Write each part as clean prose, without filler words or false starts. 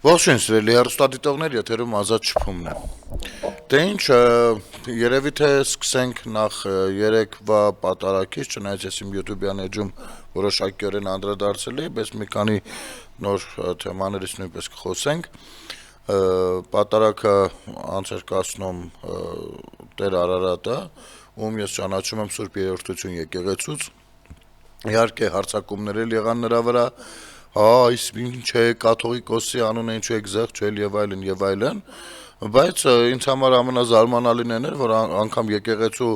Ողջույն սիրելի հեռուստադիտողներ, եթերում Ազատ շփումն է։ Դե ինչ, երևի թե սկսենք նախ երեկվա պատարակից, չնայած ես իմ YouTube-յան էջում որոշակիորեն անդրադարձել էի, բայց մի քանի նոր թեմաներից նույնպես կխոսենք։ Պատարակը անցարկացնում Տեր Արարատը, ում ես ճանաչում եմ Սուրբ Երրորդություն եկեղեցուց։ Իհարկե հարցակումներ էլ եղան նրա վրա, այս ինչ է կաթողիկոսի անունը ինչու եք զեղչել եւ այլն, բայց ինձ համար ամենազարմանալին էր, որ անգամ եկեղեցու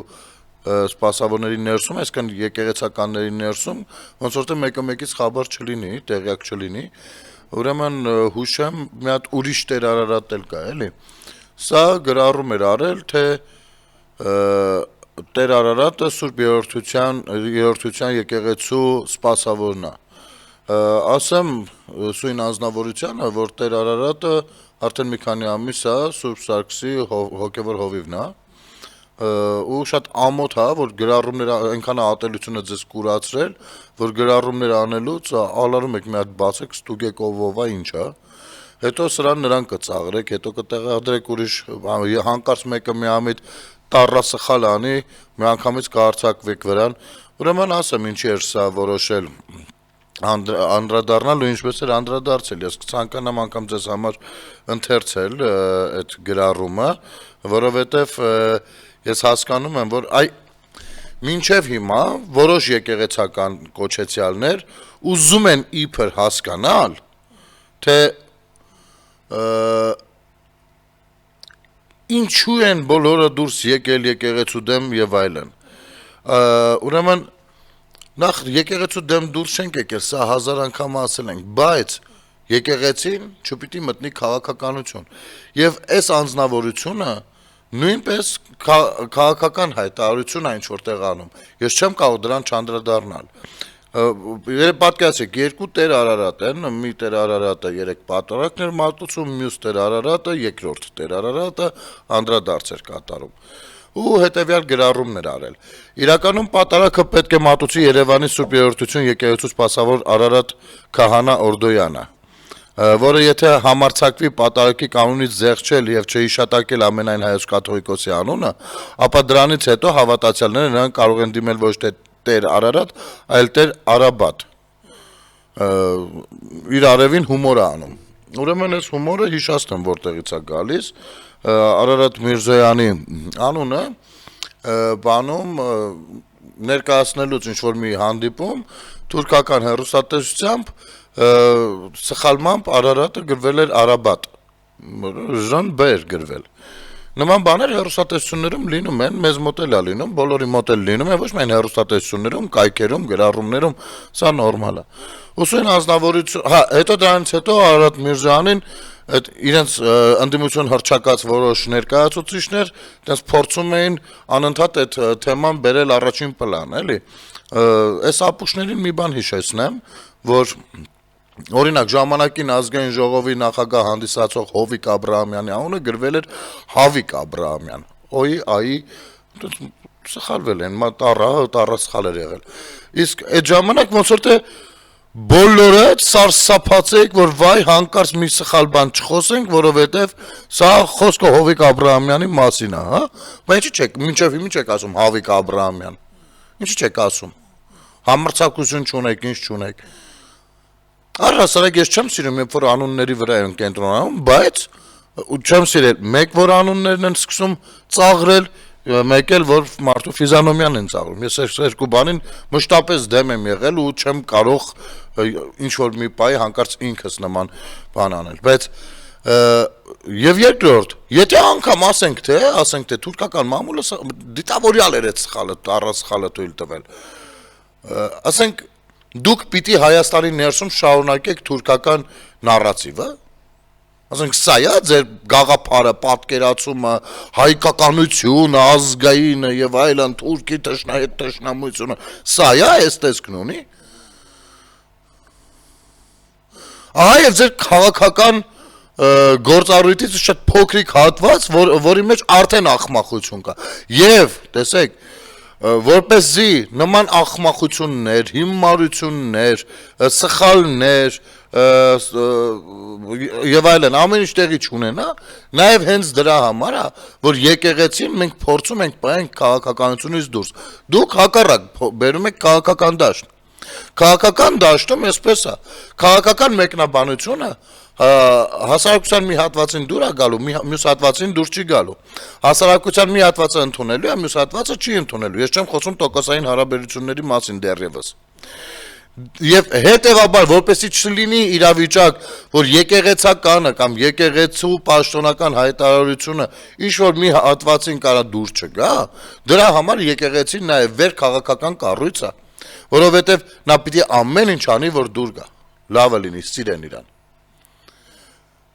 սպասավորների ներսում, այսինքն եկեղեցականների ներսում, ոնց որ թե մեկը մեկից խաբար չլինի, տեղյակ չլինի, ուրեմն հուշեմ մի հատ ուրիշ Տեր Արարատ էլ կա, էլի։ Սա գրառում էր արել, թե Տեր Արարատը Սուրբ Երրորդության եկեղեցու սպասավորն է։ Ասեմ սույն անձնավորությանը, որ Տեր Արարատը արդեն մի քանի ամիս է Սուրբ Սարգսի հոգևոր հովիվն է, ու շատ ամոթ է, որ գրառումները այնքան ատելությունը ձեզ կուրացրել, որ գրառումներ անելուց ալարում եք մի հատ բացեք, ստուգեք ով է, ինչ է, հետո սրան նրան կծաղրեք, հետո կտեղադրեք ուրիշ, հանկարծ մեկը միամիտ տառասխալ անի, մի անգամից կհարձակվեք վրան, ուրեմն ասեմ ինչի էր սա որոշել անդրադառնալ ու ինչպես էր անդրադարձել, ես կցանկանամ անգամ ձեզ համար ընթերցել այդ գրառումը, որովհետև ես հասկանում եմ, որ մինչև հիմա որոշ եկեղեցական կոչեցյալներ ուզում են իբր հասկանալ, թե ինչու են բոլորը դուրս եկել եկեղեցու դեմ եւ այլն։ Ուրեմն նախ եկեղեցու դեմ դուրս չենք եկել, սա 1000 անգամ ասել ենք, բայց եկեղեցին չպիտի մտնի քաղաքականություն։ Եվ այս անձնավորությունը նույնպես քաղաքական հայտարարություն է ինչ որտեղ անում։ Ես չեմ կարող դրան չանդրադառնալ։ Պատկերացրեք, երկու Տեր Արարատ են, մի Տեր Արարատը 3 պատարակներ մատուցում, մյուս Տեր Արարատը, երկրորդ Տեր Արարատը անդրադարձ էր կատարում։ Ու հետեւյալ գրառումներ արել։ Իրականում պատարակը պետք է մատուցի Երևանի Սուրբ Երրորդություն եկեղեցու սպասավոր Արարատ Քահանա Օրդոյանը, որը եթե համարձակվի պատարակի կանոնից զեղչել եւ չհիշատակել ամենայն հայոց կաթողիկոսի անունը, ապա դրանից հետո հավատացյալները նրան կարող են դիմել ոչ թե Տեր Արարատ, այլ Տեր Արաբատ։ Իր արևին հումոր է անում։ Ուրեմն այս հումորը հիշացնեմ որտեղից է գալիս, Արարատ Միրզոյանի անունը բանում ներկայացնելուց ինչ-որ մի հանդիպում թուրքական հեռուստատեսությամբ սխալմամբ Արարատը գրվել էր Արաբատ, Ժան B էր գրվել։ Նման բաներ հեռուստատեսություններում լինում են, մեզ մոտ էլ է լինում, բոլորի մոտ էլ լինում է, ոչ միայն հեռուստատեսություններում, կայքերում, գրառումներում, սա նորմալ է։ Ուսույն անձնավորություն, հետո դրանից հետո Արարատ Միրզոյանին այդ իրենց ընդդիմություն հռչակած որոշ ներկայացուցիչներ այդպես փորձում էին անընդհատ այդ թեման բերել առաջին պլան, էլի։ Այս ապուշներին մի բան հիշեցնեմ, որ օրինակ ժամանակին ազգային ժողովի նախագահ հանդիսացող Հովիկ Աբրահամյանի անունը գրվել էր Հավիկ Աբրահամյան։ Այ սխալվել են, տառը սխալ էր եղել։ Իսկ այդ ժամանակ ոնց որ թե բոլորը սարսափած եք, որ վայ հանկարծ մի սխալ բան չխոսենք, որովհետև սա խոսքը Հովիկ Աբրահամյանի մասին է, հա։ Բայց ինչի՞ չեք, մինչև հիմա չեք ասում Հավիկ Աբրահամյան։ Ինչի՞ չեք ասում։ Համարձակություն չունեք, ինչ չունեք։ Առհասարակ ես չեմ սիրում, երբ որ անունների վրա են կենտրոնանում, բայց չեմ սիրել մեկ որ անուններն են սկսում ծաղրել, մեկ էլ որ մարդու ֆիզիոնոմիան են ծաղրում։ Ես այս երկու բանին մշտապես դեմ եմ եղել ու չեմ կարող ինչ որ մի պահի հանկարծ ինքս նման բան անել, բայց եւ երկրորդ, եթե անգամ ասենք թե թուրքական մամուլը դիտավորյալ էր այդ սխալը, առասխալը թույլ տվել։ Ասենք դուք պիտի Հայաստանի ներսում շարունակեք թուրքական նարատիվը, ասենք սա է ձեր գաղափարը, պատկերացումը, հայկականությունը, ազգայինը եւ այլն, թուրքի թշնամությունը, սա է այս տեսքն ունի։ Ահա եւ ձեր քաղաքական գործառույթից շատ փոքրիկ հատված, որի մեջ արդեն ախմախություն կա։ Եվ տեսեք, որպեսզի նման աղմախություններ, հիմարություններ, սխալներ եւ այլն ամեն ինչ տեղի չունենա, նաեւ հենց դրա համար է, որ եկեղեցին մենք փորձում ենք պահենք քաղաքականությունից դուրս։ Դուք հակառակ բերում եք քաղաքական դաշտ։ Քաղաքական դաշտում էսպես է, քաղաքական մեկնաբանությունը հասարակության մի հատվածին դուր է գալու, մյուս հատվածին դուր չի գալու։ Հասարակության մի հատվածը ընդունելու է, մյուս հատվածը չի ընդունելու։ Ես չեմ խոսում տոկոսային հարաբերությունների մասին դեռևս։ Եվ հետևաբար, որպեսզի չլինի իրավիճակ, որ եկեղեցականը կամ եկեղեցու պաշտոնական հայտարարությունը ինչ որ մի հատվածին կարա դուր չգա, դրա համար եկեղեցին նաև վեր քաղաքական կառույց է, որովհետև նա պիտի ամեն ինչ անի, որ դուր գա, լավը լինի, սիրեն իրան։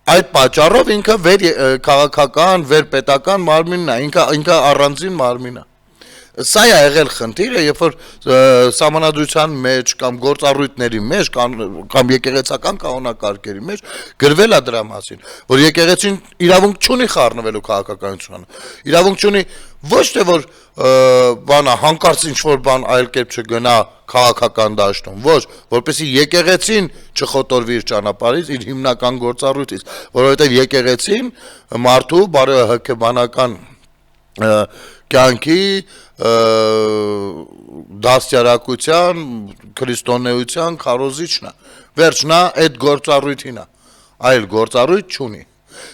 Այդ պատճառով ինքը վեր քաղաքական, վեր պետական մարմինն է, ինքը առանձին մարմին է։ Սա է եղել խնդիրը, երբ որ սահմանադրության մեջ կամ գործառույթների մեջ կամ եկեղեցական կանոնակարգերի մեջ գրվել է դրա մասին, որ եկեղեցին իրավունք չունի խառնվելու քաղաքականությանը, իրավունք չունի ոչ թե որ բանա հանկարծ ինչ որ բան այլ կերպ չգնա քաղաքական դաշտում, ոչ, որպեսզի եկեղեցին չխոտորվի իր ճանապարհից, իր հիմնական գործառույթից, որովհետև եկեղեցին մարդու բարոյահոգեբանական կյանքի դաստիարակության, քրիստոնեության քարոզիչն է, վերջնա այդ գործառույթին է, այլ գործառույթ չունի,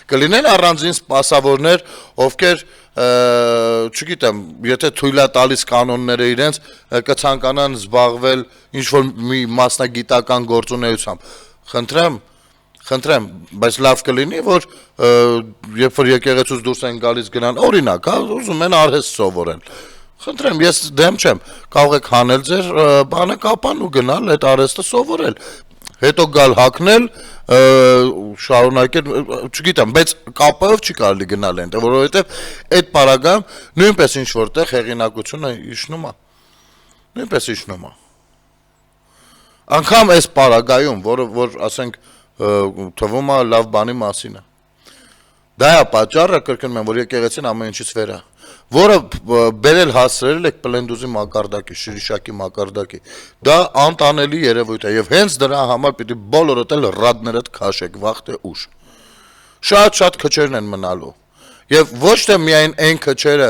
կլինեն առանձին սպասավորներ, ովքեր չգիտեմ, եթե թույլ է տալիս կանոնները իրենց կցանկանան զբաղվել ինչ-որ մի մասնագիտական գործունեությամբ, խնդրեմ, բայց լավ կլինի, որ երբ որ եկեղեցուց դուրս են գալիս գնան, օրինակ, ուզում են արհեստ սովորեն, խնդրեմ, ես դեմ չեմ, կարող եք հանել ձեր բանը կապան ու գնալ այդ արհեստը սովորել, հետո գալ հագնել, շարունակել, չգիտեմ, բայց կապով չի կարելի գնալ այնտեղ, որովհետև այդ պարագայում նույնպես ինչ որտեղ հեղինակությունը իջնում է, նույնպես իջնում է, անգամ այս պարագայում, որ ասենք թվում է լավ բանի մասին է, դա է պատճառը, կրկնում եմ, որ եկեղեցին ամեն ինչից վեր է, որը բերել հասրել եք պլենդուզի մակարդակի, շրիշակի մակարդակի, դա անտանելի երևույթ է, եւ հենց դրա համար պիտի բոլորդ էլ ռադներդ քաշեք, վաղ թե ուշ, շատ քչերն են մնալու, եւ ոչ թե միայն այն քչերը,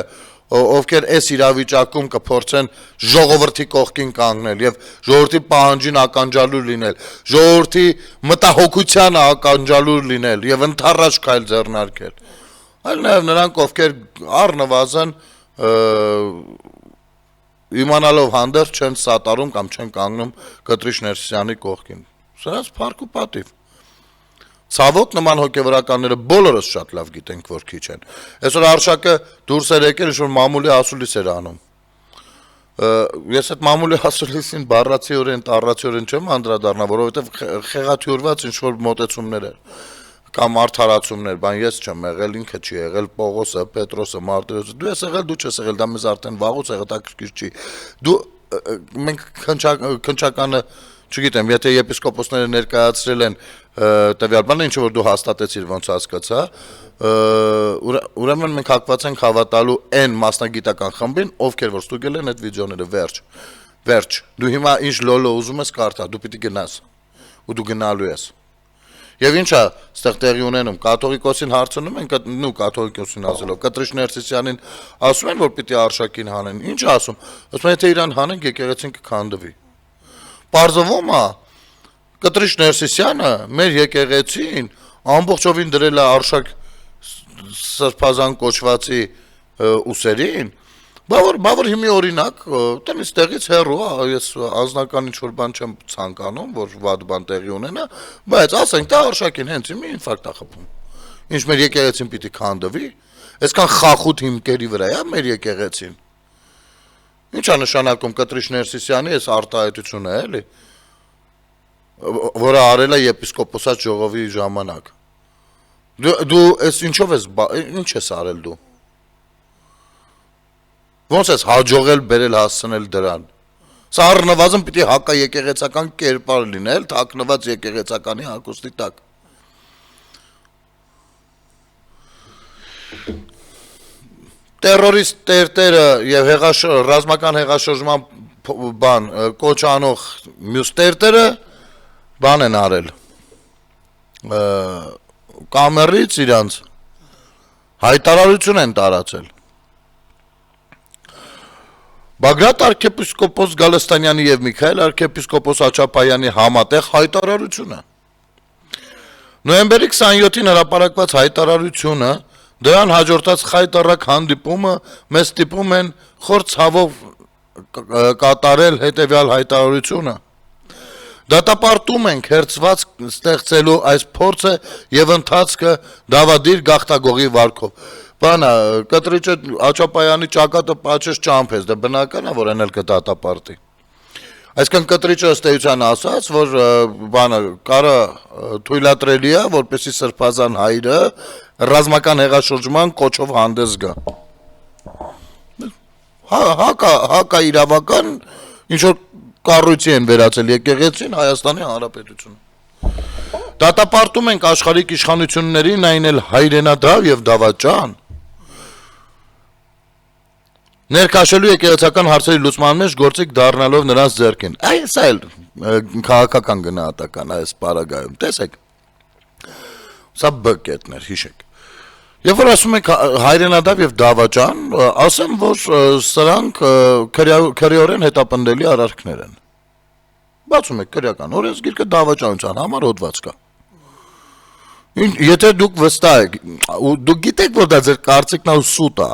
ովքեր այս իրավիճակում կփորձեն ժողովրդի կողքին կանգնել եւ ժողովրդի պահանջին ականջալուր լինել, ժողովրդի մտահոգությանը ականջալուր լինել եւ ընդառաջ քայլ ձեռնարկել, այլ նաեւ նրանք, ովքեր առնվազն իմանալով հանդերձ չեն սատարում կամ չեն կանգնում Կտրիշ Ներսիսյանի կողքին, սրանց փառք ու պատիվ։ Ցավոք նման հոգեվորականները բոլորս շատ լավ գիտենք, որ քիչ են։ Այսօր Արշակը դուրս էր եկել, ինչ որ մամուլի ասուլիս էր անում։ Ես այդ մամուլի ասուլիսին բառացիորեն, տառացիորեն չեմ անդրադառնա, որովհետև խեղաթյուրված ինչ որ մոտեցումներ էր կամ արդարացումներ, բան ես չեմ եղել, ինքը չի եղել, Պողոսը, Պետրոսը, Մարտիրոսը, դու ես եղել, դու չես եղել, դա մեզ արդեն վաղուց հետաքրքիր չի։ Դու մենք քնչականը չգիտեմ, եթե եպիսկոպոսները ներկայացրել են տվյալ բանը, ինչը որ դու հաստատեցիր ոնց հասկացա, ուրեմն մենք հակված ենք հավատալու այն մասնագիտական խմբին, ովքեր որ ստուգել են այդ վիդեոները, վերջ, դու հիմա ինչ լոլո ուզում ես կարդա, դու պիտի գնաս, ու դու գնալու ես, եւ ինչա ստեղ տեղի ունենում, կաթողիկոսին հարցնում են, կաթողիկոսին ասելով, Կտրիշ Ներսիսյանին ասում են, որ պիտի Արշակին հանեն, ինչ ասում, ասում են, եթե իրան հանենք, եկեղեցին կքանդվի, պարզվում է, Կտրիշ Ներսիսյանը մեր եկեղեցին ամբողջովին դրել է Արշակ սրբազան կոչվածի ուսերին, բավոր հիմի օրինակ, տնից տեղից հեռու, ես անձնական ինչ-որ բան չեմ ցանկանում, որ վատ բան տեղի ունենա, բայց ասենք դա Արշակին հենց մի ինֆարկտ է խփում, ինչ մեր եկեղեցին պիտի քանդվի, այսքան խախուտ հիմքերի վրա է մեր եկեղեցին, ինչ է նշանակում Կտրիշ Ներսիսյանի այս արտահայտությունը էլի, որը արել է եպիսկոպոսած ժողովի ժամանակ, դու ես ինչով ես, ինչ ես արել դու, ոնց ես հաջողել բերել հասցնել դրան, սա առնվազն պիտի հակա եկեղեցական կերպար լինել, թաքնված եկեղեցականի հագուստի տակ, Տերորիստ տերտերը եւ ռազմական հեղաշրջման բան կոչ անող մյուս տերտերը բան են արել կամերից իրանց հայտարարություն են տարածել Բագրատ arczepiskopos Գալստանյանի եւ Միքայել arczepiskopos Աչապայանի համատեղ հայտարարությունը Նոյեմբերի 27-ին հրապարակված հայտարարությունը դրան հաջորդած խայտարակ հանդիպումը մեզ տիպում են խոր ցավով կատարել հետեւյալ հայտարարությունը Դատապարտում ենք հերցված ստեղծելու այս փորձը եւ ընթացքը դավադիր գախտագողի վարքով Բանա կտրիչը Աչապայանի ճակատը պաչես ճամփես դա բնական է որ այն էլ կդատապարտի Այսինքն կտրիչը ըստ էության ասաց որ բանը կարա թույլատրելի է որպեսի սրբազան հայրը ռազմական հեղաշրջման կոչով հանդես գա հակա իրավական ինչ որ կառույցի են վերածել եկեղեցին Հայաստանի Հանրապետությունը Դատապարտում ենք աշխարհիկ իշխանություններին այն էլ հայրենադավ եւ դավաճան Ներկայացելու եկեղեցական հարցերի լուծման մեջ գործիք դառնալով նրանց ձեռքին այս այլ քաղաքական գնահատական այս պարագայում տեսեք Սա բկետներ հիշեք Եվ որ ասում եք հայրենադավ եւ դավաճան, ասեմ որ սրանք քրեորեն հետապնդելի արարքներ են։ Բացում եք քրեական օրենսգիրքը դավաճանության համար հոդված կա։ Եթե դուք վստահ եք, դուք գիտեք որ դա ձեր կարծիքն է սուտ է։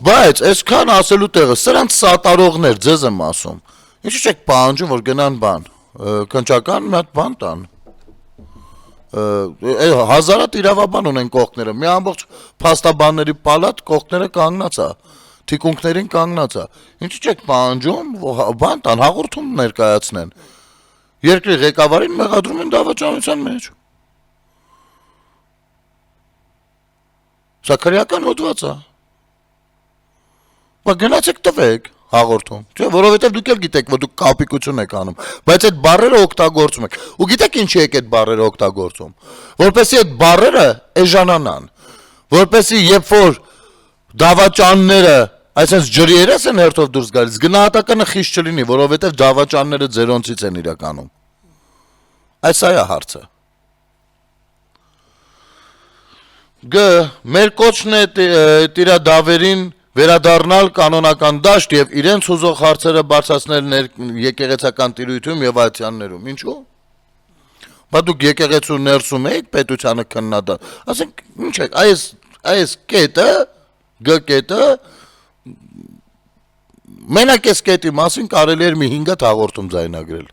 Բայց այսքան ասելու տեղը սրանց սատարողներ ձեզ եմ ասում։ Ինչու՞ չեք պահանջում որ գնան բան, քնչական մի հատ բան տան։ Հազարատ իրավաբան ունեն կողքները, մի ամբողջ փաստաբանների պալատ կողքները կանգնած է, թիկունքներին կանգնած է։ Ինչու՞ չեք պահանջում բան տան հաղորդում ներկայացնեն։ Երկրի ղեկավարին մեղադրում են դավաճանության մեջ։ Սա քրեական հոդված է։ Բայց գնացեք տվեք հաղորդում, չէ, որովհետև դուք էլ գիտեք, որ դուք կապիկություն եք անում, բայց այդ բառերը օգտագործում եք։ Ու գիտեք ինչի եք այդ բառերը օգտագործում, որպեսզի այդ բառերը էժանանան, որպեսզի երբ որ դավաճանները, այսինքն ջրիերես են հերթով դուրս գալիս, գնահատականը խիստ չլինի, որովհետև դավաճանները ձերոնցից են իրականում։ Այս է հարցը։ Մեր կոչն է տիրադավերին վերադառնալ կանոնական դաշտ եւ իրենց հուզող հարցերը բարձրացնել եկեղեցական տիրույթում եւ այցյաններում։ Ինչու՞։ Բա դուք եկեղեցու ներսում եք պետությանը քննադատ։ Ասենք ինչ է, այս կետը, G կետը մենակ այս կետի մասին կարելի էր մի 5 հատ հաղորդում ձայնագրել։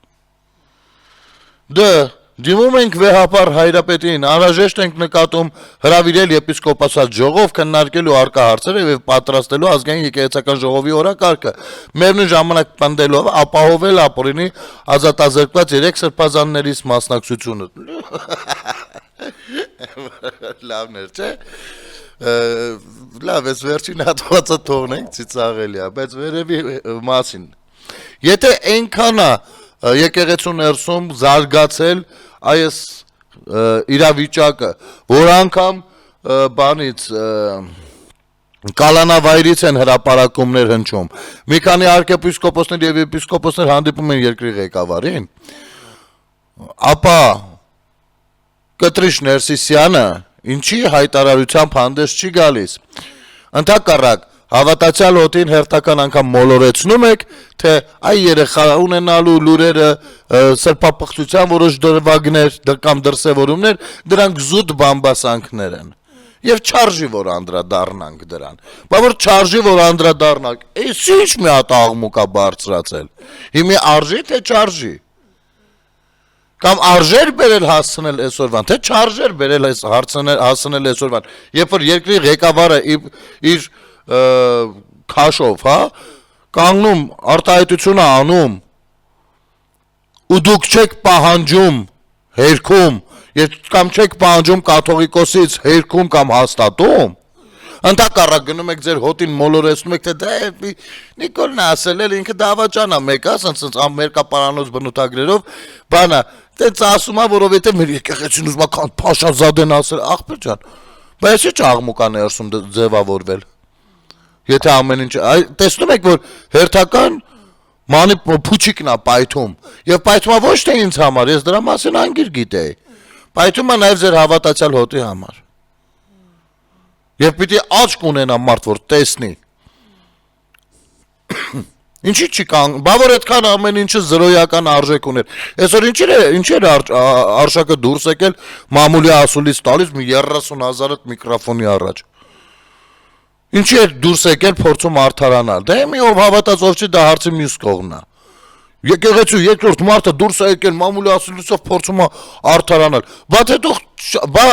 Դիմում ենք վեհապար հայրապետին, անհրաժեշտ ենք նկատում հրավիրել եպիսկոպոսատ ժողով քննարկելու արկա հարցերը եւ պատրաստելու ազգային եկեղեցական ժողովի օրակարգը, միևնույն ժամանակ պնդելով ապահովել ապօրինի ազատազրկված 3 սրբազաններից մասնակցությունը։ Լավներ, չէ՞։ Լավ, այս վերջին հատվածը թողնենք, ծիծաղելի է, բայց վերևի մասին։ Եթե այնքան է եկեղեցու ներսում զարգացել այս իրավիճակը, որ անգամ բանից կալանավայրից են հրապարակումներ հնչում։ Մի քանի arczepiskopos-ներ եւ episkopos-ներ հանդիպում են երկրի ղեկավարին, ապա Կտրիշ Ներսիսյանը ինչի հայտարարությամբ հանդես չի գալիս։ Ընդհակառակ Հավատացյալ հոտին հերթական անգամ մոլորեցնում եք, թե այ երեխա ունենալու լուրերը սրբապղծության որոշ դրվագներ կամ դրսևորումներ, դրանք զուտ բամբասանքներ են։ Եվ չարժի որ անդրադառնանք դրան։ Բա որ չարժի որ անդրադառնանք, այս ինչ մի հատ աղմուկ է բարձրացել։ Հիմա արժի թե չարժի։ Կամ արժեր բերել հասցնել այսօրվան, թե չարժեր բերել հասցնել այսօրվան։ Երբ որ երկրի ղեկավարը իր քաշով, հա, կանգնում արտահայտությունը անում ու դուք չեք պահանջում հերքում կամ չեք պահանջում կաթողիկոսից հերքում կամ հաստատում ընդհակառակ գնում եք ձեր հոտին մոլորեցնում եք թե դա Նիկոլն ասել էր ինքը դավաճան է մեկ ասենց ամերիկապարանոց բնութագրերով բանա դից ասում է որովհետև մեր եկեղեցին ուզում է Փաշազադեն ասել աղբեր ջան բայց ինչ աղմուկ է ներսում ձևավորվել Եթե ամեն ինչ, տեսնում եք, որ հերթական մանի փուչիկն է պայթում, եւ պայթումա ոչ թե ինձ համար, ես դրա մասին անգիր գիտեի, պայթումա նաեւ ձեր հավատացյալ հոտի համար, եւ պիտի աչք ունենա մարդ, որ տեսնի, ինչի չի կան, բա որ այդքան ամեն ինչը զրոյական արժեք ուներ, այսօր ինչ էր արժակը դուրս եկել մամուլի ասուլից տալիս մի 30,000 միկրոֆոնի առաջ, ինչի էր դուրս եկել փորձում արդարանալ, դե մի ով հավատաց ով չի դա հարցի մյուս կողմն է, եկեղեցու երկրորդ մարդը դուրս է եկել մամուլի ասուլիցով փորձում է արդարանալ, բա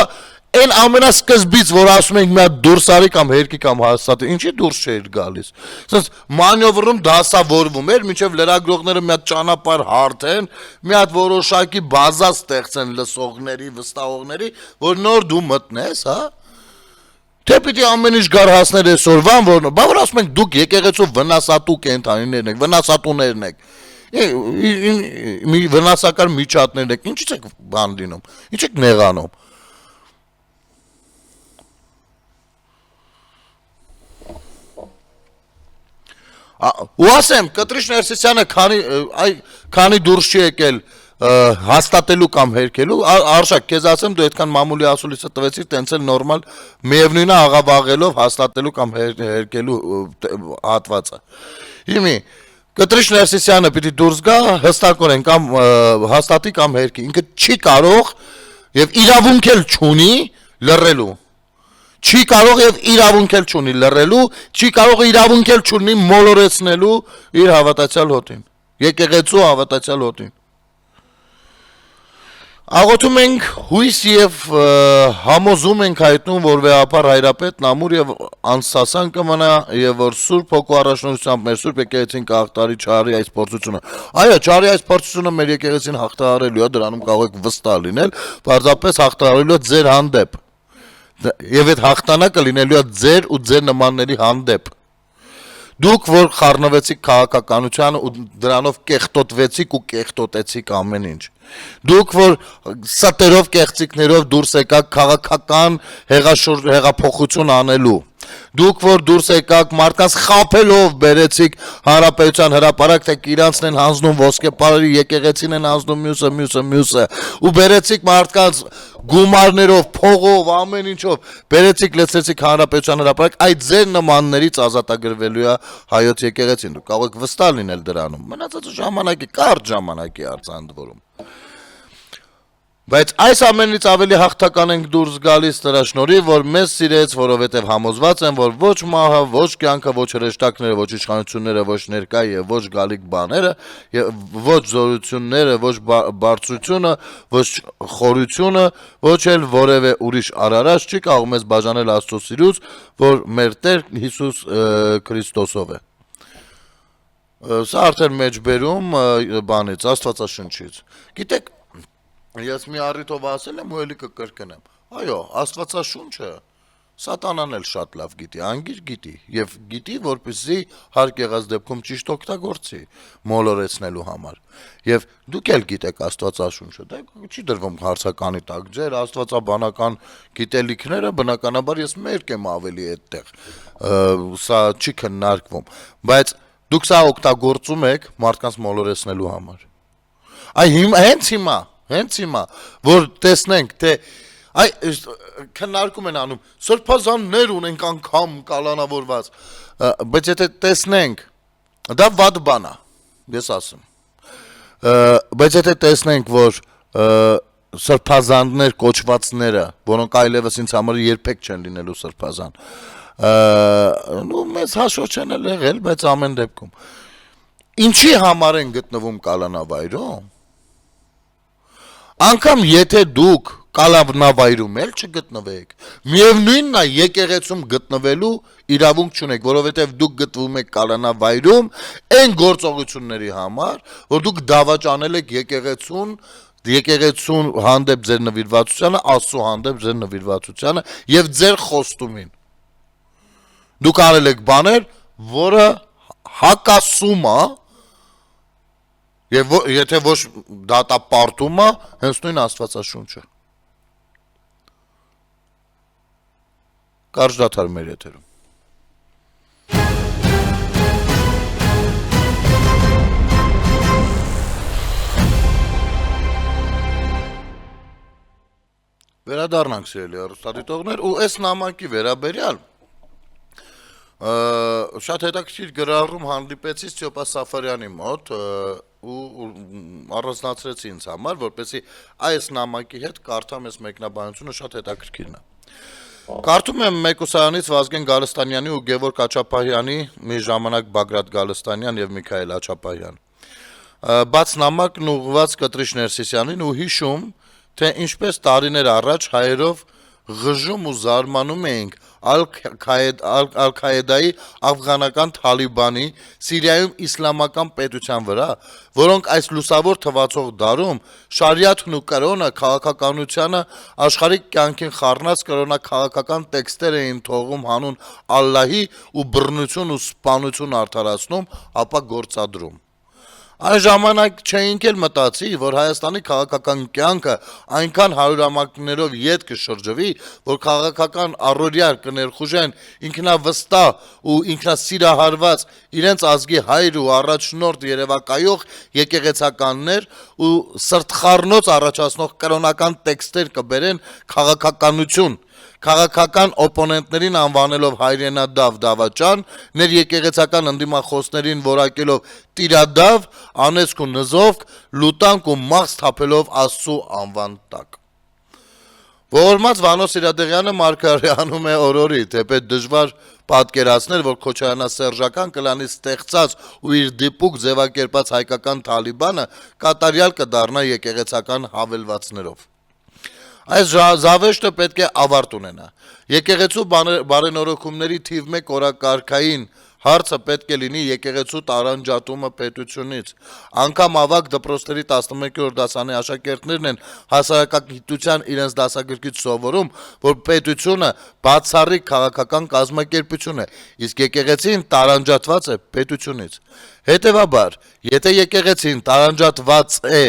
այն ամենասկզբից, որ ասում ենք մի հատ դուրս արի կամ հերկի կամ հաստատի, ինչի դուրս չէր գալիս, ասես մանյովրում դասավորվում էր, մինչև լրագրողները մի հատ ճանապարհ հարթեն, մի հատ որոշակի բազա ստեղծեն լսողների, վստահողների, որ նոր դու մտնես, հա, թե պիտի ամեն ինչ գար հասներ այսօրվան, որ բա որ ասում ենք դուք եկեղեցու վնասատու կենթանիներն եք, վնասատուներն եք, մի վնասակար միջատներն եք, ինչից եք բան լինում, ինչ եք նեղանում, ու ասեմ, Կտրիշ Ներսիսյանը քանի դուրս չի եկել հաստատելու կամ հերկելու, արշակ, քեզ ասեմ, դու այդքան մամուլի ասուլիսը տվեցիր, տենց էլ նորմալ միևնույնը աղավաղելով հաստատելու կամ հերկելու հատվածը։ Հիմի, Կտրիշ Ներսիսյանը պիտի դուրս գա հստակորեն կամ հաստատի կամ հերկի, ինքը չի կարող եւ իրավունք էլ չունի լռելու։ Չի կարող եւ իրավունք էլ չունի լռելու, չի կարող իրավունք էլ չունի մոլորեցնելու իր հավատացյալ հոտին, եկեղեցու հավատացյալ հոտին։ Աղոթում ենք հույս եւ համոզում ենք հայտնում, որ վեհապար հայրապետն ամուր եւ անսասան կմնա եւ որ Սուրբ Հոգու առաջնորդությամբ մեր Սուրբ եկեղեցին կհաղթարի չարի այս փորձությունը։ Այո, չարի այս փորձությունը մեր եկեղեցին հաղթահարելու է, դրանում կարող եք վստահ լինել, պարզապես հաղթահարելու է ձեր հանդեպ։ Եվ այդ հաղթանակը լինելու է ձեր ու ձեր նմանների հանդեպ։ Դուք որ խառնվեցիք քաղաքականությանը ու դրանով կեղտոտվեցիք ու կեղտոտեցիք ամեն ինչ։ Դուք որ սատերով կեղծիքներով դուրս եկաք քաղաքական հեղափոխություն անելու։ Դուք որ դուրս եկաք մարդկանց խաբելով բերեցիք հանրապետության հրապարակ, թե իրանցն են հանձնում ոսկեպարերի, եկեղեցին են հանձնում մյուսը ու բերեցիք մարդկանց գումարներով, փողով, ամեն ինչով բերեցիք լցրեցիք հանրապետության հրապարակ, այդ ձեր նմաններից ազատագրվելու է հայոց եկեղեցին, դուք կարող եք վստահ լինել դրանում, մնացածը ժամանակի, կարճ ժամանակի արձանդվորում։ Բայց այս ամենից ավելի հաղթական ենք դուրս գալիս նրա շնորհիվ, որ մեզ սիրեց, որովհետև համոզված են, որ ոչ մահը, ոչ կյանքը, ոչ հրեշտակները, ոչ իշխանությունները, ոչ ներկա եւ ոչ գալիք բաները, ոչ զորությունները, ոչ բարձրությունը, ոչ խորությունը, ոչ էլ որևէ ուրիշ արարած չի կարող մեզ բաժանել Աստծո սիրուց, որ մեր Տեր Հիսուս Քրիստոսով է։ Սա արդեն մեջբերում բանից, Աստվածաշնչից։ Գիտեք, ես մի առիթով ասել եմ ու էլի կկրկնեմ, այո, Աստվածաշունչը սատանան էլ շատ լավ գիտի, անգիր գիտի, եւ գիտի, որպեսզի հարկ եղած դեպքում ճիշտ օգտագործի մոլորեցնելու համար, եւ դուք էլ գիտեք Աստվածաշունչը, դա չի դրվում հարցականի տակ, ձեր աստվածաբանական գիտելիքները բնականաբար ես մերկ եմ ավելի այդտեղ, սա չի քննարկվում, բայց դուք սա օգտագործում եք մարդկանց մոլորեցնելու համար, հենց հիմա, որ տեսնենք, թե քննարկում են անում, սրբազաններ ունենք անգամ կալանավորված, բայց եթե տեսնենք, դա վատ բան է, ես ասեմ, բայց եթե տեսնենք, որ սրբազաններ կոչվածները, որոնք այլևս ինձ համար երբեք չեն լինելու սրբազան, մեծ հաշվով չեն եղել, բայց ամեն դեպքում, ինչի համար են գտնվում կալանավայրում, անգամ եթե դուք կալանավայրում էլ չգտնվեք, միևնույնն է եկեղեցում գտնվելու իրավունք չունեք, որովհետև դուք գտնվում եք կալանավայրում այն գործողությունների համար, որ դուք դավաճանել եք եկեղեցուն հանդեպ ձեր նվիրվածությանը, Աստծո հանդեպ ձեր նվիրվածությանը եւ ձեր խոստումին։ Դուք արել եք բաներ, որը հակասում է Եվ եթե ոչ դատապարտում է, հենց նույն Աստվածաշունչը։ Կարճ դադար մեր եթերում։ Վերադառնանք սիրելի հեռուստադիտողներ ու այս նամակի վերաբերյալ շատ հետաքրքիր գրառում հանդիպեցի Ստյոպա Սաֆարյանի մոտ ու առանձնացրեցի ինձ համար, որպեսզի այս նամակի հետ կարդամ այս մեկնաբանությունը, շատ հետաքրքիրն է։ Կարդում եմ Մեկուսարանից Վազգեն Գալստանյանի ու Գևորգ Աչապահյանի, մի ժամանակ Բագրատ Գալստանյան եւ Միքայել Աչապահյան։ Բաց նամակն ուղղված Կտրիշ Ներսիսյանին ու հիշում, թե ինչպես տարիներ առաջ հայերով ղժում ու զարմանում էինք Ալ-Քաեդայի աֆղանական Թալիբանի, Սիրիայում իսլամական պետության վրա, որոնք այս լուսավոր թվացող դարում շարիաթն ու կրոնը քաղաքականությանը աշխարհիկ կյանքին խառնած կրոնաքաղաքական տեքստեր էին թողում հանուն Ալլահի ու բռնություն ու սպանություն արդարացնում, ապա գործադրում։ Այն ժամանակ չէինք էլ մտածի, որ Հայաստանի քաղաքական կյանքը այնքան հարյուրամյակներով ետ կշրջվի, որ քաղաքական առօրյար կներխուժեն ինքնավստահ ու ինքնասիրահարված իրենց ազգի հայր ու առաջնորդ երևակայող եկեղեցականներ ու սրտխառնոց առաջացնող կրոնական տեքստեր կբերեն քաղաքականություն, քաղաքական օպոնենտներին անվանելով հայրենադավ դավաճան, ներեկեղեցական ընդդիմախոսներին որակելով տիրադավ, անեծք ու նզովք, լուտանք ու մաղձ թափելով Աստծու անվան տակ։ Ողորմած Վանո Սիրադեղյանը մարգարեանում է օրորի, թեպետ դժվար պատկերացնել, որ Քոչարյանասերժական կլանի ստեղծած ու իր դիպուկ ձևակերպած հայկական Թալիբանը կատարյալ կդառնա եկեղեցական հավելվածներով։ Այս զավեշտը պետք է ավարտ ունենա։ Եկեղեցու բարենորոգումների թիվ 1 օրակարգային հարցը պետք է լինի եկեղեցու տարանջատումը պետությունից։ Անգամ ավագ դպրոցների 11-րդ դասանի աշակերտներն են հասարակագիտության իրենց դասագրքից սովորում, որ պետությունը բացառիկ քաղաքական կազմակերպություն է, իսկ եկեղեցին տարանջատված է պետությունից։ Հետևաբար, եթե եկեղեցին տարանջատված է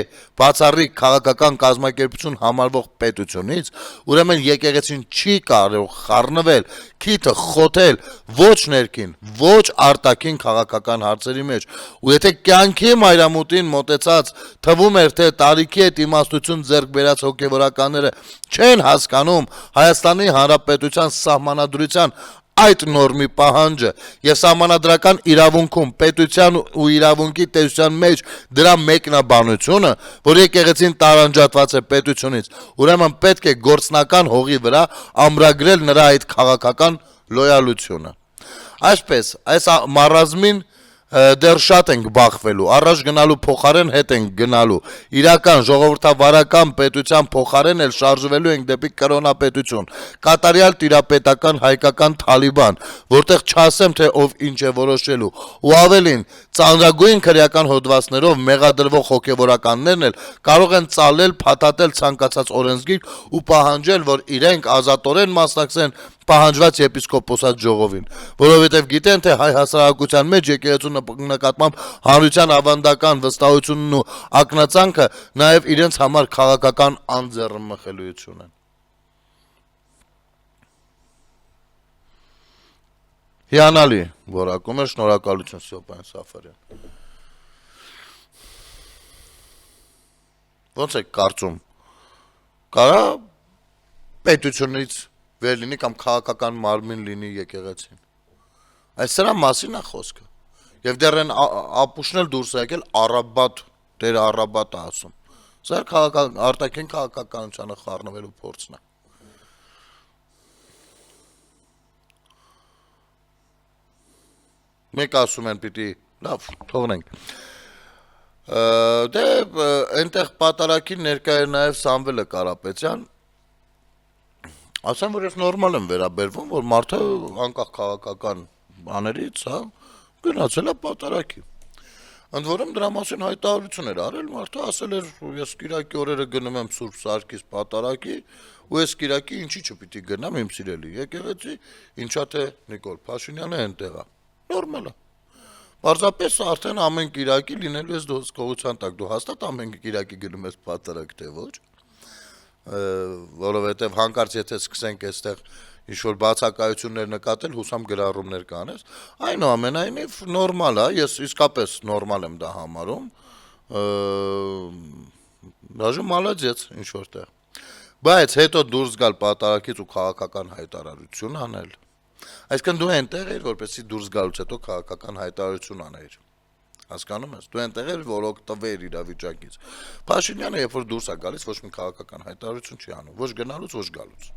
բացառիկ քաղաքական կազմակերպություն համարվող պետությունից, ուրեմն եկեղեցին չի կարող խառնվել, քիթը խոթել ոչ ներքին, ոչ արտաքին քաղաքական հարցերի մեջ, ու եթե կյանքի մայրամուտին մոտեցած թվում էր, թե տարիքի հետ իմաստություն ձեռք բերած հոգևորականները չեն հասկանում Հայաստանի Հանրապետության սահմանադրության այդ նորմի պահանջը եւ սահմանադրական իրավունքում պետության ու իրավունքի տեսության մեջ դրա մեկնաբանությունը, որ եկեղեցին տարանջատված է պետությունից, ուրեմն պետք է գործնական հողի վրա ամրագրել նրա այդ քաղաքական լոյալությունը։ Այսպես, այս մարազմին դեռ շատ ենք բախվելու, առաջ գնալու փոխարեն հետ ենք գնալու, իրական ժողովրդավարական պետության փոխարեն էլ շարժվելու ենք դեպի կրոնապետություն, կատարյալ տիրապետական հայկական Թալիբան, որտեղ չասեմ, թե ով ինչ է որոշելու, ու ավելին, ծանրագույն քրեական հոդվածներով մեղադրվող հոգևորականներն էլ կարող են ծալել, փաթաթել ցանկացած օրենսգիր ու պահանջել, որ իրենք ազատորեն մասնակցեն պահանջված եպիսկոպոսատ ժողովին, որովհետև գիտեն, թե հայ հասարակության մեջ եկեղեցու նկատմամբ հանրության ավանդական վստահությունն ու ակնածանքը նաև իրենց համար քաղաքական անձեռնմխելիություն են։ Հիանալի որակում է, շնորհակալություն Ստյոպան Սաֆարյան։ Ոնց եք կարծում, կարա պետությունից վեր լինի կամ քաղաքական մարմին լինի եկեղեցին։ Այս սրա մասին է խոսքը։ Եվ դեռ են ապուշն էլ դուրս է եկել Արաբատ, Տեր Արաբատը ասում։ Սա արտաքին քաղաքականությանը խառնվելու փորձն է։ Մեկ ասում են պիտի, լավ, թողնենք։ Դե այնտեղ պատարակին ներկա էր նաև Սամվելը Կարապետյան, ասեմ, որ ես նորմալ եմ վերաբերվում, որ մարդը անկախ քաղաքական բաներից, հա, գնացել է պատարակի։ Ընդ որում դրա մասին հայտարարություն էր արել, մարդը ասել էր, ես կիրակի օրերը գնում եմ Սուրբ Սարգիս պատարակի, ու ես կիրակի ինչի չպիտի գնամ իմ սիրելի եկեղեցի, ինչա թե Նիկոլ Փաշինյանը այնտեղ է։ Նորմալ է։ Պարզապես արդեն ամեն կիրակի լինելու ես դոսկողության տակ, դու հաստատ ամեն կիրակի գնում ես պատարակ, թե ոչ, որովհետև հանկարծ եթե սկսենք այստեղ ինչ-որ բացակայություններ նկատել, հուսամ գրառումներ կանես, այնուամենայնիվ նորմալ է, ես իսկապես նորմալ եմ դա համարում, դաժե մալադյեց ինչ-որ տեղ։ Բայց հետո դուրս գալ պատարակից ու քաղաքական հայտարարություն անել։ Այսինքն դու այնտեղ ես, որպեսզի դուրս գալուց հետո քաղաքական հայտարարություն անել։ Հասկանում ես։ Դու այնտեղ ես, որ օգտվեր իրավիճակից։ Փաշինյանը երբ որ դուրս է գալիս, ոչ մի քաղաքական հայտարարություն չի անում, ոչ գնալուց, ոչ գալուց։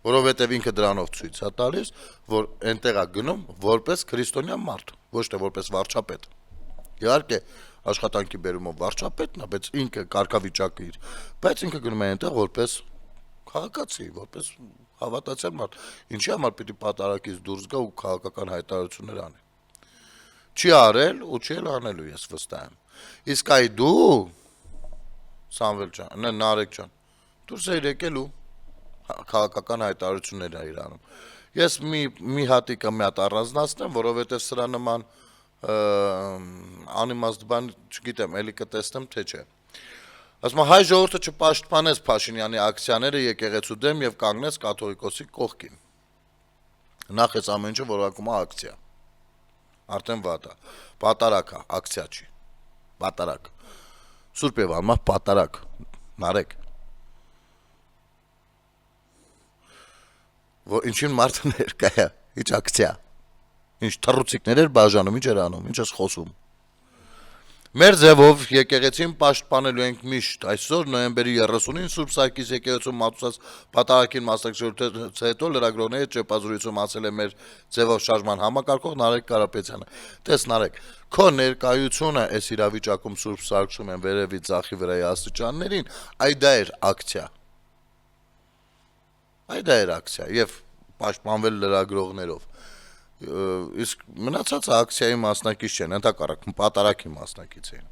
Որովհետև ինքը դրանով ցույց է տալիս, որ այնտեղ է գնում որպես քրիստոնյա մարդ, ոչ թե որպես վարչապետ։ Իհարկե, աշխատանքի բերումով վարչապետն է, բայց ինքը կարգավիճակը իր, բայց ինքը գնում է այնտեղ որպես քաղաքացի, որպես հավատացյալ մարդ։ Ինչի համար պիտի պատարակից դուրս գա ու քաղաքական հայտարարություններ անի։ Չի արել ու չի էլ անելու, ես վստահ եմ։ Իսկ այ դու, Սամվել ջան, Նարեկ ջան, դուրս ես եկել ու քաղաքական հայտարարություններ է իրանում։ Ես մի հատիկը մի հատ առանձնացնեմ, որովհետև սրա նման անիմաստ բան, չգիտեմ, էլի կտեսնեմ, թե չէ։ Ասում հայ ժողովուրդը չպաշտպանեց Փաշինյանի ակցիաները եկեղեցու դեմ եւ կանգնեց կաթողիկոսի կողքին։ Նախ էս ամեն ինչը որակում է ակցիա։ Արդեն վատ է։ Պատարակ է, ակցիա չի։ Պատարակ։ Սուրբ եւ անմահ պատարակ։ Նարեկ։ Որ ինչին մարդը ներկա է, ինչ ակցիա։ Ինչ թռուցիկներ էր բաժանում, ինչ էր անում, ինչ ես խոսում։ Մեր ձևով եկեղեցին պաշտպանելու ենք միշտ։ Այսօր նոյեմբերի 30-ին Սուրբ Սարգիս եկեղեցում մատուցած պատարակին մասնակցելուց հետո լրագրողների ճեպազրույցում ասել է մեր ձևով շարժման համակարգող Նարեկ Կարապետյանը։ Տես Նարեկ, քո ներկայությունը այս իրավիճակում Սուրբ Սարգսում են վերևի ձախի վրայի աստիճաններին, այ դա էր ակցիա։ Այ դա էր ակցիա եւ պաշտպանվել լրագրողներով։ Իսկ մնացածը ակցիայի մասնակից չեն, ընդհակառակ պատարակի մասնակից էին։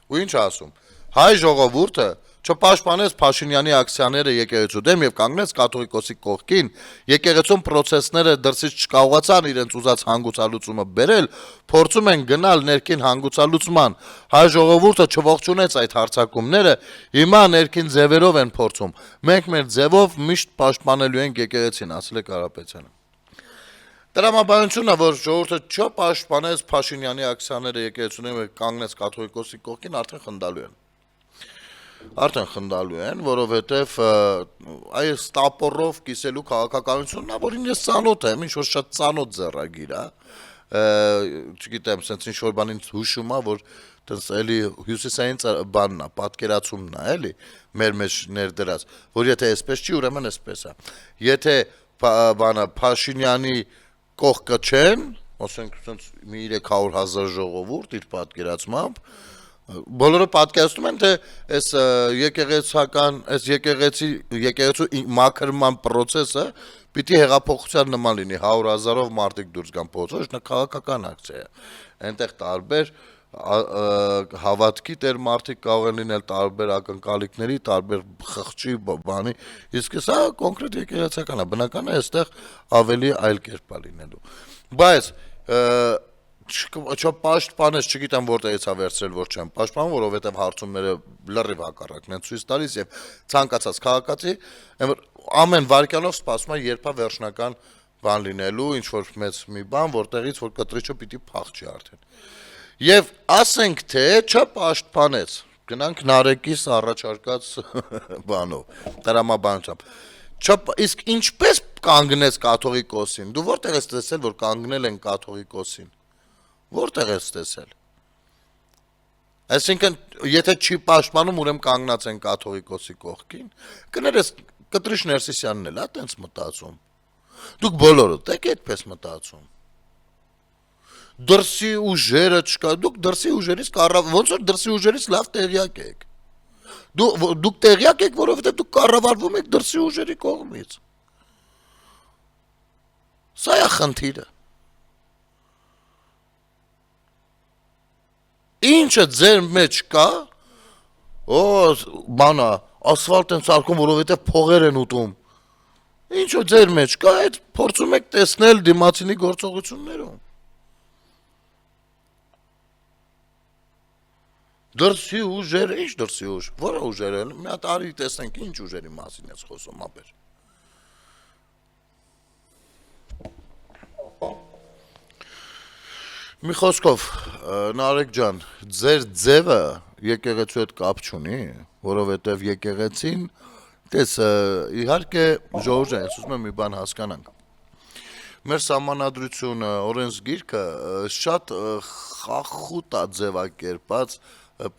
Ու ինչ ասում, հայ ժողովուրդը չպաշտպանեց Փաշինյանի ակցիաները եկեղեցու դեմ եւ կանգնեց կաթողիկոսի կողքին, եկեղեցում process-ները դրսից չկարողացան իրենց ուզած հանգուցալուծումը բերել, փորձում են գնալ ներքին հանգուցալուծման։ Հայ ժողովուրդը չողջունեց այդ հարձակումները, հիմա ներքին ձևերով են փորձում։ Մենք մեր ձևով միշտ պաշտպանելու ենք եկեղեցին, ասել է Կարապետյանը։ Տրամաբանությունը, որ ժողովուրդը չպաշտպանեց Փաշինյանի ակցիաները եկեղեցու կանգնեց կաթողիկոսի կողքին, արդեն խնդալու են, որովհետև այս տապորով կիսելու քաղաքականությունն է, որին ես ծանոթ եմ, ինչ որ շատ ծանոթ ձեռագիր է, չգիտեմ, սենց ինչ որ բանին հուշում է, որ տենց էլի հյուսիսային բանն է, պատկերացումն է, էլի, մեր մեջ ներդրած, որ եթե այսպես չի, ուրեմն այսպես է։ Եթե բանը Փաշինյանի կողքը չեն, ասենք մի 300,000 ժողովուրդ իր պատկերացմամբ, բոլորը պատկերացնում են, թե այս եկեղեցական, այս եկեղեցու մաքրման process-ը պիտի հեղափոխության նման լինի, 100,000-ով մարդիկ դուրս գան փողոց, ոչ նա քաղաքական ակցիա է։ Այնտեղ տարբեր հավատքի տեր մարդիկ կարող են լինել, տարբեր ակնկալիքների, տարբեր խղճի բանի, իսկ սա կոնկրետ եկեղեցական է, բնական է, այստեղ ավելի այլ կերպ է լինելու։ Բայց չպաշտպանես, չգիտեմ որտեղից է վերցրել, որ չեմ պաշտպանում, որովհետև հարցումները լրիվ հակառակն են ցույց տալիս եւ ցանկացած քաղաքացի ամեն վարքյանով սպասում է երբ է վերջնական բան լինելու, ինչ որ մեծ մի բան, որտեղից որ կտրիչը պիտի փախչի արդեն։ Եվ ասենք թե չպաշտպանեց, գնանք Նարեկիս առաջարկած բանով, տրամաբանությամբ։ Իսկ ինչպես կանգնեց կաթողիկոսին։ Դու որտեղ ես տեսել, որ կանգնել են կաթողիկոսին։ Որտեղ ես տեսել։ Այսինքն, եթե չի պաշտպանում, ուրեմն կանգնած են կաթողիկոսի կողքին, կներես Կտրիշ Ներսիսյանն էլ է տենց մտածում։ Դուք բոլորդ եք այդպես մտածում։ Դրսի ուժերը չկա, դուք դրսի ուժերից ոնց որ դրսի ուժերից լավ տեղյակ եք։ Դուք տեղյակ եք, որովհետև դուք կառավարվում եք դրսի ուժերի կողմից։ Սա է խնդիրը։ Ինչը ձեր մեջ կա, բանա, ասֆալտ են ծալքում, որովհետև փողեր են ուտում։ Ինչը ձեր մեջ կա, այդ փորձում եք տեսնել դիմացինի գործողություններում։ Դրսի ուժերը, ինչ դրսի ուժ, որը ուժերը, մի հատ արի տեսնենք ինչ ուժերի մասին ես խոսում, ապեր։ Մի խոսքով, Նարեկ ջան, ձեր ձևը եկեղեցու հետ կապ չունի, որովհետև եկեղեցին Տես, իհարկե ժողովուրդ ջան, ես ուզում եմ մի բան հասկանանք։ Մեր սահմանադրությունը, օրենսգիրքը շատ խախուտ է ձևակերպած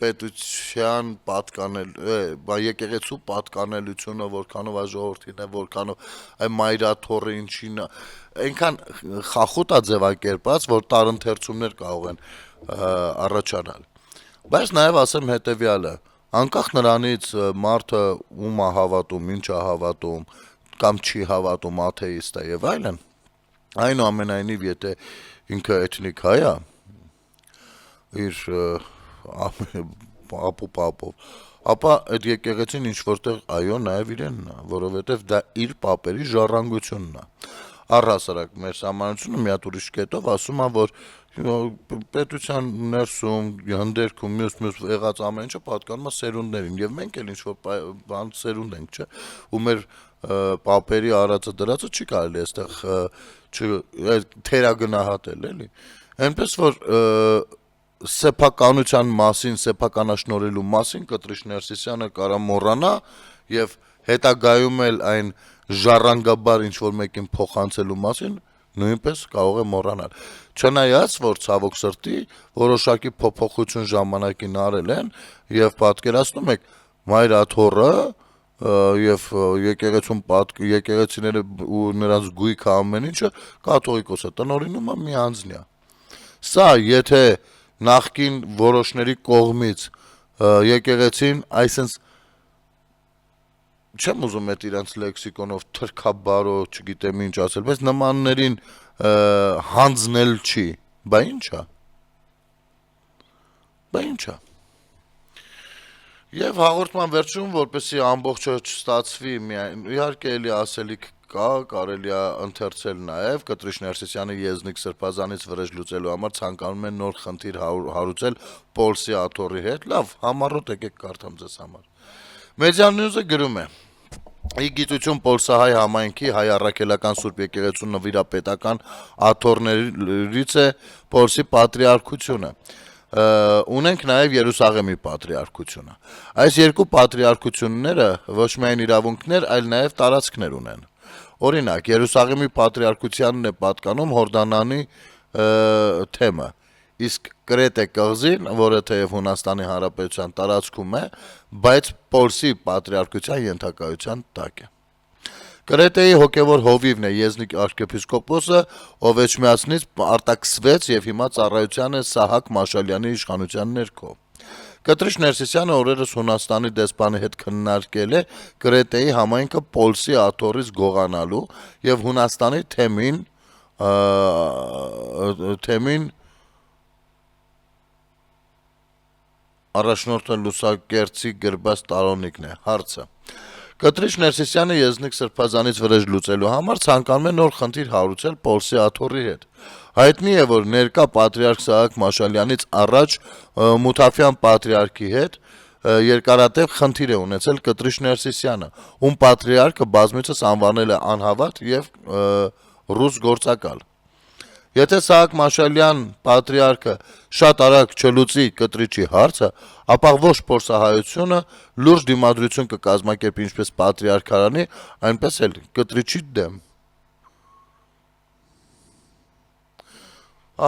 պետության եկեղեցու պատկանելությունը, որքանով է ժողովրդին է, որքանով այ մայրաթոռը ինչին է, այնքան խախուտ է ձևակերպած, որ տարընթերցումներ կարող են առաջանալ։ Բայց նաև ասեմ հետեւյալը. անկախ նրանից մարդը ում է հավատում, ինչ է հավատում, կամ չի հավատում, աթեիստ է եւ այլն, այնուամենայնիվ, եթե ինքը էթնիկ հայ է, իր ապով, ապա այդ եկեղեցին ինչ որտեղ այո նաեւ իրենն է, որովհետեւ դա իր պապերի ժառանգությունն է։ Առհասարակ մեր սահմանությունը մի հատ ուրիշ կետով ասում է, որ պետության ներսում, հնդերքում, մյուս եղած ամեն ինչը պատկանում է սերունդներին, եւ մենք էլ ինչ որ բան սերունդ ենք, չէ, ու մեր պապերի արածը դրածը չի կարելի այստեղ թերագնահատել, էլի։ Այնպես որ սեփականության մասին, սեփականաշնորհելու մասին Կտրիշ Ներսիսյանը կարա մոռանա եւ հետագայում էլ այն ժառանգաբար ինչ որ մեկին փոխանցելու մասին նույնպես կարող է մոռանալ։ Չնայած որ ցավոք սրտի որոշակի փոփոխություն ժամանակին արել են եւ պատկերացնում եք մայրաթոռը եւ եկեղեցիները ու նրանց գույքը ամեն ինչը կաթողիկոսը տնօրինում է մի անձնյա։ Սա եթե նախկին որոշների կողմից եկեղեցին, այսինքն չեմ ուզում այդ իրանց լեքսիկոնով թրքաբարո, չգիտեմ ինչ ասել, բայց նմաններին հանձնել չի, բա ինչա։ Եվ հաղորդման վերջում, որպեսզի ամբողջը չստացվի, իհարկե էլի ասելիք կա, կարելի է ընթերցել նաև Կտրիշ Ներսիսյանի Եզնիկ Սրբազանից վրեժ լուծելու համար ցանկանում են նոր խնդիր հարուցել Պոլսի աթոռի հետ։ Լավ, համառոտ եկեք կարդամ ձեզ համար։ Մեդիան Նյուզը գրում է. «Ի գիտություն Պոլսահայ համայնքի հայ առաքելական Սուրբ եկեղեցու նվիրապետական աթոռներից է Պոլսի պատրիարքությունը։ Ունենք նաև Երուսաղեմի պատրիարքությունը։ Այս երկու պատրիարքությունները ոչ միայն իրավունքներ, այլ նաև տարածքներ ունեն։ Օրինակ, Երուսաղեմի պատրիարքությանն է պատկանում Հորդանանի թեմը, իսկ Կրետե կղզին, որը թեև Հունաստանի Հանրապետության տարածքում է, բայց Պոլսի պատրիարքության ենթակայության տակ է։ Կրետեի հոգևոր հովիվն է Եզնիկ arczepiskopոսը, ով Էջմիածնից արտաքսվեց եւ հիմա ծառայության է Սահակ Մաշալյանի իշխանության ներքո։ Կտրիշ Ներսիսյանը օրերս Հունաստանի դեսպանի հետ քննարկել է Կրետեի համայնքը Պոլսի աթոռից գողանալու եւ Հունաստանի թեմին առաջնորդը լուսակերտցի գրբաց տարոնիկն է։ Հարցը. Կտրիշ Ներսիսյանը Եզնիկ Սրբազանից վրեժ լուծելու համար ցանկանում է նոր խնդիր հարուցել Պոլսի աթոռի հետ։ Հայտնի է, որ ներկա պատրիարք Սահակ Մաշալյանից առաջ Մութաֆյան պատրիարքի հետ երկարատև խնդիր է ունեցել Կտրիշ Ներսիսյանը, ում պատրիարքը բազմիցս անվանել է անհավատ եւ ռուս գործակալ։ Եթե Սահակ Մաշալյան պատրիարքը շատ արագ չլուծի Կտրիչի հարցը, ապա ոչ փորձահայությունը լուրջ դիմադրություն կկազմակերպի ինչպես պատրիարքարանի, այնպես էլ Կտրիչի դեմ։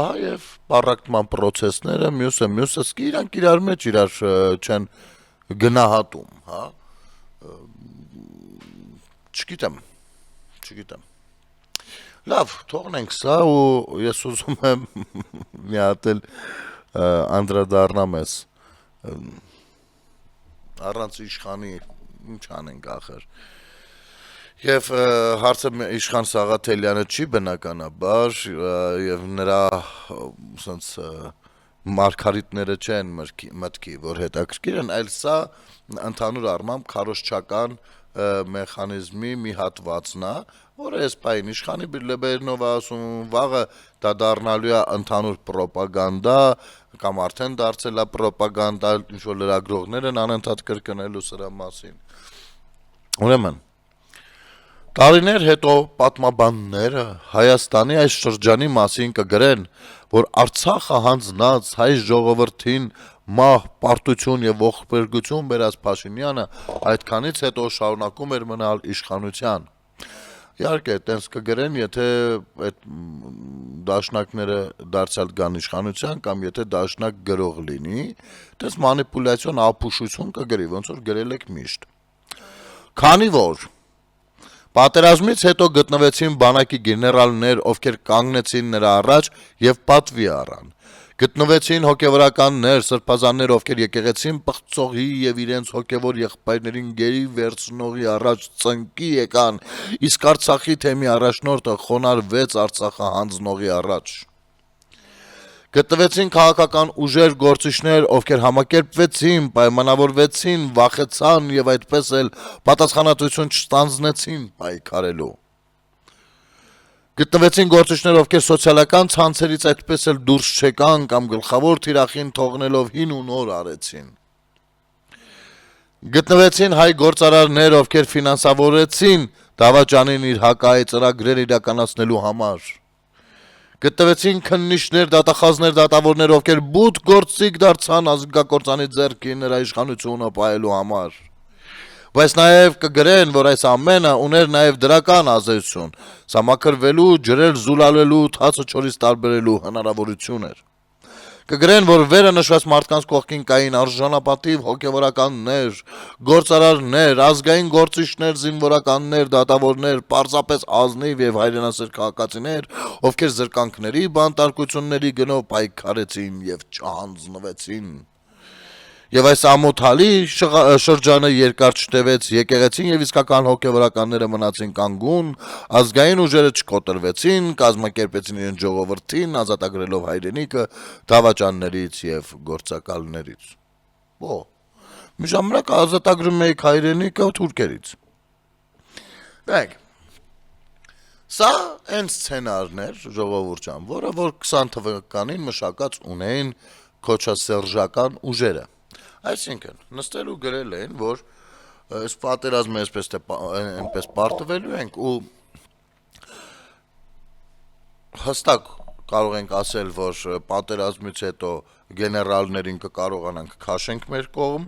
Ահա եւ պարակտման process-ները մյուսը իրանք իրար մեջ իրար չեն գնահատում, հա։ Չգիտեմ։ Լավ, թողնենք սա ու ես ուզում եմ մի հատ էլ անդրադառնամ ես առանց իշխանի ինչ անենք ախր։ Եվ հարցը իշխան Սաղաթելյանը չի բնականաբար եւ նրա ասենց մարգարիտները չեն մտքի, որ հետաքրքիր են, այլ սա ընդհանուր առմամբ քարոզչական մեխանիզմի մի հատվածն է, որը այս պայն իշխանի Բիլլեբերնով ասում, վաղը դա դառնալու է ընդհանուր պրոպագանդա կամ արդեն դարձել է պրոպագանդա, ինչ որ լրագրողներ են անընդհատ կրկնելու սրա մասին։ Ուրեմն տարիներ հետո պատմաբանները Հայաստանի այս շրջանի մասին կգրեն, որ Արցախը հանձնած հայ ժողովրդին մահ, պարտություն եւ ողբերգություն բերած Փաշինյանը այդքանից հետո շարունակում էր մնալ իշխանության։ Իհարկե, տենց կգրեն, եթե այդ դաշնակները դարձյալ գան իշխանության կամ եթե դաշնակ գրող լինի, տենց մանիպուլյացիոն ապուշություն կգրի, ոնց որ գրել եք միշտ։ Քանի որ պատերազմից հետո գտնվեցին բանակի գեներալներ, ովքեր կանգնեցին նրա առաջ եւ պատվի առան։ Գտնվեցին հոգեվորականներ, սրբազաններ, ովքեր եկեղեցին պղծողի եւ իրենց հոգեվոր եղբայրներին գերի վերցնողի առաջ ծնկի եկան, իսկ Արցախի թեմի առաջնորդը խոնարհվեց Արցախը հանձնողի առաջ։ Գտնվեցին քաղաքական ուժեր, գործիչներ, ովքեր համակերպվեցին, պայմանավորվեցին, վախեցան եւ այդպես էլ պատասխանատվություն չստանձնեցին պայքարելու։ Գտնվեցին գործիչներ, ովքեր սոցիալական ցանցերից այդպես էլ դուրս չեկան կամ գլխավոր թիրախին թողնելով հին ու նոր արեցին։ Գտնվեցին հայ գործարարներ, ովքեր ֆինանսավորեցին Դավաճանին իր հակայի ծրագրերը իրականացնելու համար։ Գտնվեցին քննիչներ, դատախազներ, դատավորներ, ովքեր բութ գործիք դարձան ազգակործանի ձեռքին նրա իշխանությունը պահելու համար։ Բայց նաև կգրեն, որ այս ամենը ուներ նաև դրական ազդեցություն, սամաքրվելու, ջրել զուլալելու, թացը չորից տարբերելու հնարավորություն էր։ Կգրեն, որ վերը նշված մարդկանց կողքին կային արժանապատիվ հոգևորականներ, գործարարներ, ազգային գործիչներ, զինվորականներ, դատավորներ, պարզապես ազնիվ եւ հայրենասեր քաղաքացիներ, ովքեր զրկանքների, բանտարկությունների գնով պայքարեցին եւ չհանձնվեցին։ Եվ այս ամոթալի շրջանը երկար չտևեց, եկեղեցին եւ իսկական հոգեվորականները մնացին կանգուն, ազգային ուժերը չկոտրվեցին, կազմակերպեցին իրենց ժողովրդին, ազատագրելով հայրենիքը դավաճաններից եւ գործակալներից։ Մի ժամանակ ազատագրում էիք հայրենիքը թուրքերից։ Դեք, սա այն սցենարն էր, ժողովուրդ ջան, որը որ 20 թվականին մշակած ունեին քոչասերժական ուժերը։ Այսինքն, նստել ու գրել են, որ այս պատերազմը այսպես պարտվելու ենք ու հստակ կարող ենք ասել, որ պատերազմից հետո գեներալներին կկարողանանք քաշենք մեր կողմ,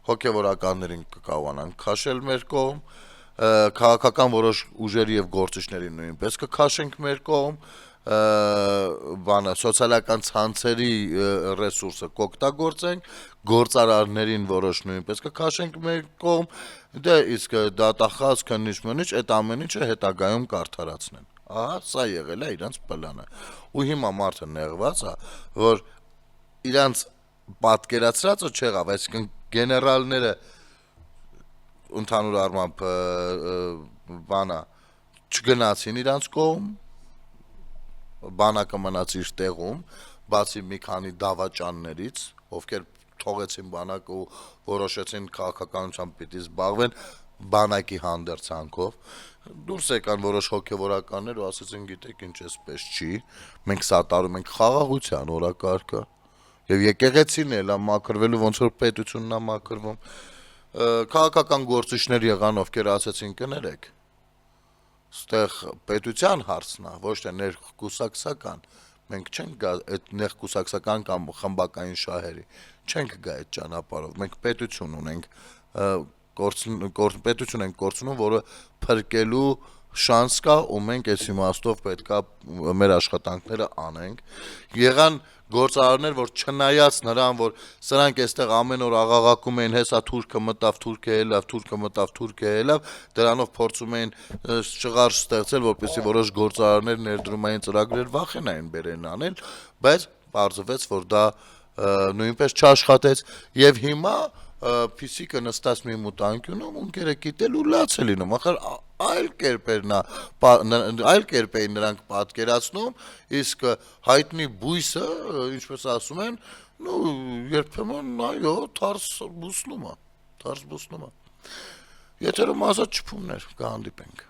հոգևորականներին կկարողանանք քաշել մեր կողմ, քաղաքական որոշ ուժերի եւ գործիչների նույնպես կքաշենք մեր կողմ, սոցիալական ցանցերի ռեսուրսը կօգտագործենք, գործարարներին որոշ նույնպես կքաշենք մեր կողմ, դե իսկ դատախազ քննիչ այդ ամեն ինչը հետագայում կարդարացնեն։ Ահա սա եղել է իրանց պլանը։ Ու հիմա մարդը նեղված է, որ իրանց պատկերացրածը չեղավ, այսինքն գեներալները ընդհանուր առմամբ չգնացին իրանց կողմ, բանակը մնաց իր տեղում, բացի մի քանի դավաճաններից, ովքեր թողեցին բանակը ու որոշեցին քաղաքականությամբ պիտի զբաղվեն բանակի հանդերձանքով, դուրս եկան որոշ հոգևորականներ ու ասեցին, գիտեք ինչ էսպես չի, մենք սատարում ենք խաղաղության օրակարգը, եւ եկեղեցին էլ է մաքրվելու, ոնց որ պետությունն է մաքրվում, քաղաքական գործիչներ եղան, ովքեր ասեցին կներեք, ստեղ պետության հարցն է, ոչ թե ներկուսակսական, մենք չենք գա այդ ներկուսակսական կամ խմբակային շահերի, չենք գա այդ ճանապարհով, մենք պետություն ունենք, պետություն ենք կորցնում, որը փրկելու շանս կա ու մենք այս իմաստով պետքա մեր աշխատանքները անենք։ Եղան գործարարներ, որ չնայած նրան, որ սրանք այստեղ ամեն օր աղաղակում էին, հեսա թուրքը մտավ, թուրքը ելավ, թուրքը մտավ, թուրքը ելավ, դրանով փորձում էին շղարշ ստեղծել, որպեսզի որոշ գործարարներ ներդրումային ծրագրեր վախենային բերեն անել, բայց պարզվեց, որ դա նույնպես չաշխատեց եւ հիմա փիսիկը նստած մի մուտանկյունում ունկերը կիտել ու լաց է լինում, ախր այլ կերպ էին նրանք պատկերացնում, իսկ հայտնի բույսը, ինչպես ասում են, երբեմն այո, թարս բուսնում է։ Եթերում ազատ շփումներ, կհանդիպենք։